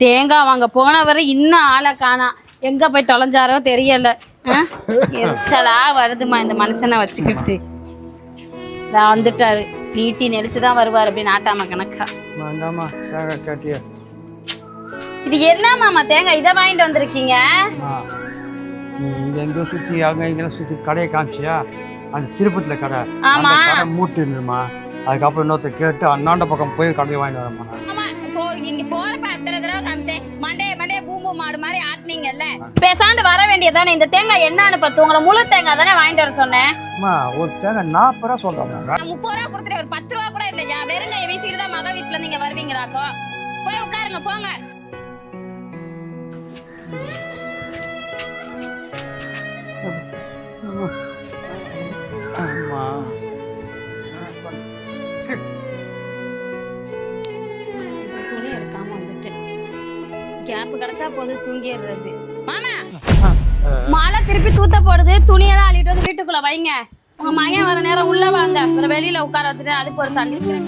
தேங்காய் வாங்க போனவரை இன்னும் ஆளை காணா. எங்க போய் தொலைஞ்சாரோ தெரியல. எரிச்சலா வருதுமா இந்த மனுஷனை வச்சுக்கிட்டு. வந்துட்டாரு, நீட்டி நெளிச்சுதான் வருவார் அப்படி நாட்டாம கணக்கா. இது என்ன மாமா தேங்காய் இதை வாங்கிட்டு வந்திருக்கீங்க? இங்க எங்கேயும் சுத்தி அங்க இங்கெல்லாம் சுத்தி கடையை காமிச்சியா? அந்த திருப்பத்துல கடை மூட்டு இருந்துருமா. அதுக்கப்புறம் இன்னொருத்தர் கேட்டு அண்ணாண்ட பக்கம் போய் கடையை வாங்கிட்டு வரமா. இங்க போறப்ப அத்தனை தடவை காமிச்சேன். மண்டே பூம்பு மாடு மாதிரி ஆட்டினீங்கல்ல, பேசாண்டு வர வேண்டியதானே. இந்த தேங்காய் என்னன்னு பார்த்து உங்களை முழு தேங்காய் தானே வாங்கிட்டு வர சொன்னேன். ஒரு தேங்காய் 40 ரூபா சொல்றேன். 30 ரூபா கொடுத்துட்டு ஒரு 10 ரூபா கூட இல்லையா? வெறுங்காய வீசிட்டு தான் மக வீட்டுல நீங்க வருவீங்களாக்கோ. போய் உட்காருங்க போங்க. துணி எடுக்காம வந்துட்டு கேப் கிடைச்சா போது தூங்கிடுறது. மாமா மழை திருப்பி தூத்த போடுது, துணியெல்லாம் அள்ளிட்டு வந்து வீட்டுக்குள்ள வைங்க. உங்க மகன் வர நேரம் உள்ள வாங்க, வெளியில உட்கார வச்சுட்டு அதுக்கு ஒரு சண்டை இருக்கிற